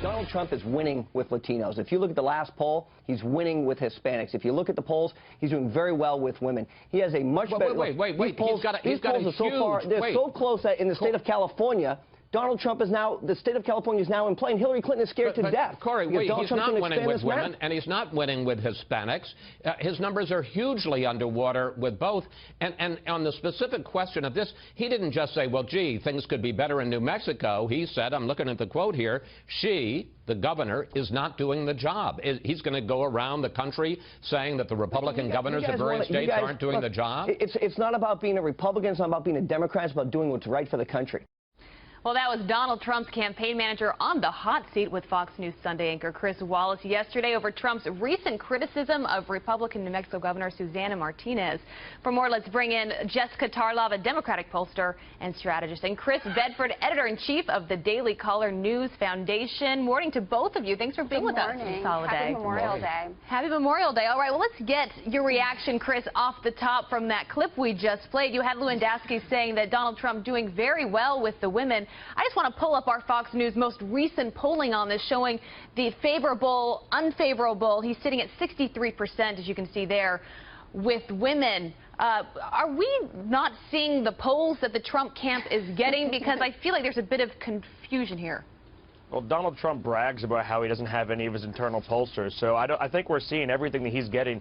Donald Trump is winning with Latinos. If you look at the last poll, he's winning with Hispanics. If you look at the polls, he's doing very well with women. He has a much better... Wait. These polls are so far, they're so close that in the state of California, Donald Trump is now, the state of California is now in play, and Hillary Clinton is scared to death. Corey, he's not winning with women, and he's not winning with Hispanics. His numbers are hugely underwater with both. And on the specific question of this, he didn't just say, well, gee, things could be better in New Mexico. He said, I'm looking at the quote here, she, the governor, is not doing the job. He's going to go around the country saying that the Republican governors of various states aren't doing the job? It's not about being a Republican. It's not about being a Democrat. It's about doing what's right for the country. Well, that was Donald Trump's campaign manager on the hot seat with Fox News Sunday anchor Chris Wallace yesterday over Trump's recent criticism of Republican New Mexico Governor Susana Martinez. For more, let's bring in Jessica Tarlov, a Democratic pollster and strategist, and Chris Bedford, editor-in-chief of the Daily Caller News Foundation. Morning to both of you. Thanks for being with us this holiday. Happy Memorial Day. Happy Memorial Day. All right, well, let's get your reaction, Chris, off the top from that clip we just played. You had Lewandowski saying that Donald Trump doing very well with the women. I just want to pull up our Fox News most recent polling on this, showing the favorable, unfavorable. He's sitting at 63%, as you can see there, with women. Are we not seeing the polls that the Trump camp is getting? Because I feel like there's a bit of confusion here. Well, Donald Trump brags about how he doesn't have any of his internal pollsters, so I think we're seeing everything that he's getting.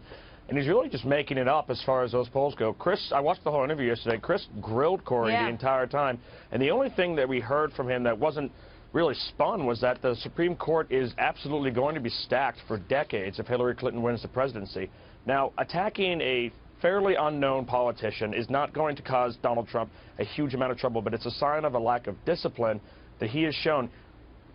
And he's really just making it up as far as those polls go. Chris, I watched the whole interview yesterday. Chris grilled Corey the entire time. And the only thing that we heard from him that wasn't really spun was that the Supreme Court is absolutely going to be stacked for decades if Hillary Clinton wins the presidency. Now, attacking a fairly unknown politician is not going to cause Donald Trump a huge amount of trouble, but it's a sign of a lack of discipline that he has shown.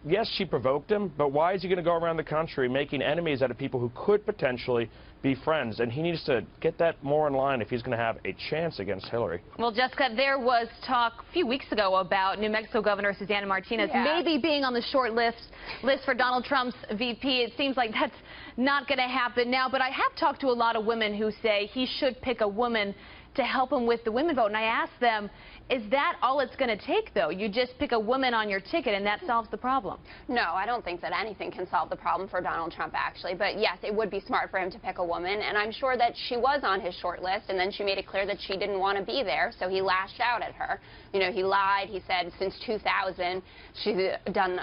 Yes, she provoked him, but why is he going to go around the country making enemies out of people who could potentially be friends? And he needs to get that more in line if he's going to have a chance against Hillary. Well, Jessica, there was talk a few weeks ago about New Mexico Governor Susana Martinez maybe being on the short list for Donald Trump's VP. It seems like that's not going to happen now, but I have talked to a lot of women who say he should pick a woman to help him with the women vote. And I asked them, is that all it's going to take, though? You just pick a woman on your ticket and that solves the problem? No, I don't think that anything can solve the problem for Donald Trump, actually. But yes, it would be smart for him to pick a woman. And I'm sure that she was on his short list, and then she made it clear that she didn't want to be there, so he lashed out at her. You know, he lied. He said since 2000, she's done,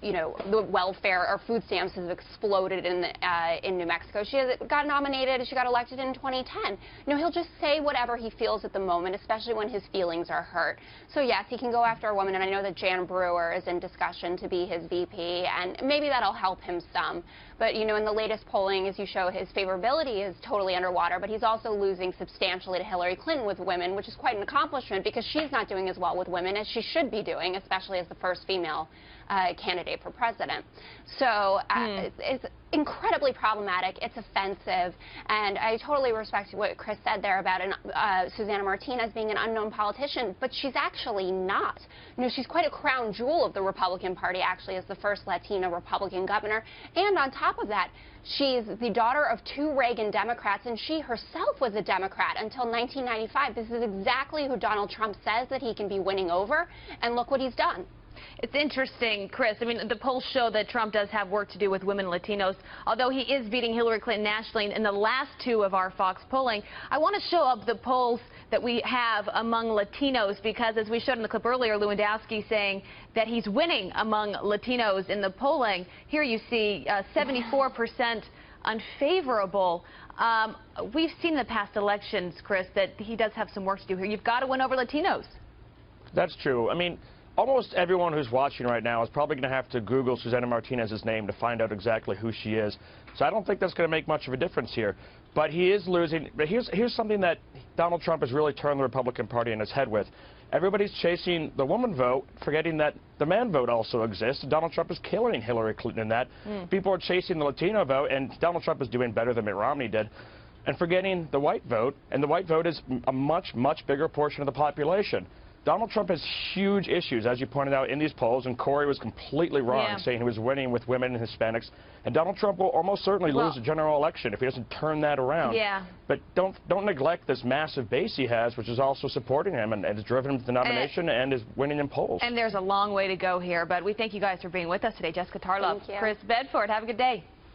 you know, the welfare or food stamps have exploded in New Mexico. She got nominated. She got elected in 2010. You know, he'll just say whatever he feels at the moment, especially when his feelings are hurt. So yes, he can go after a woman, and I know that Jan Brewer is in discussion to be his VP, and maybe that'll help him some. But, you know, in the latest polling, as you show, his favorability is totally underwater, but he's also losing substantially to Hillary Clinton with women, which is quite an accomplishment because she's not doing as well with women as she should be doing, especially as the first female candidate for president. So it's incredibly problematic. It's offensive. And I totally respect what Chris said there about Susana Martinez being an unknown politician, but she's actually not. You know, she's quite a crown jewel of the Republican Party, actually, as the first Latina Republican governor. And on top of that, she's the daughter of two Reagan Democrats, and she herself was a Democrat until 1995. This is exactly who Donald Trump says that he can be winning over, and look what he's done. It's interesting, Chris. I mean, the polls show that Trump does have work to do with women Latinos, although he is beating Hillary Clinton nationally in the last two of our Fox polling. I want to show up the polls that we have among Latinos because, as we showed in the clip earlier, Lewandowski saying that he's winning among Latinos in the polling. Here you see 74% unfavorable. We've seen in the past elections, Chris, that he does have some work to do here. You've got to win over Latinos. That's true. I mean, almost everyone who's watching right now is probably going to have to Google Susana Martinez's name to find out exactly who she is. So I don't think that's going to make much of a difference here. But he is losing. But here's something that Donald Trump has really turned the Republican Party in its head with. Everybody's chasing the woman vote, forgetting that the man vote also exists. Donald Trump is killing Hillary Clinton in that. People are chasing the Latino vote, and Donald Trump is doing better than Mitt Romney did, and forgetting the white vote. And the white vote is a much, much bigger portion of the population. Donald Trump has huge issues, as you pointed out, in these polls, and Corey was completely wrong saying he was winning with women and Hispanics. And Donald Trump will almost certainly lose the general election if he doesn't turn that around. Yeah. But don't neglect this massive base he has, which is also supporting him and has driven him to the nomination and is winning in polls. And there's a long way to go here, but we thank you guys for being with us today. Jessica Tarlov, Chris Bedford, have a good day.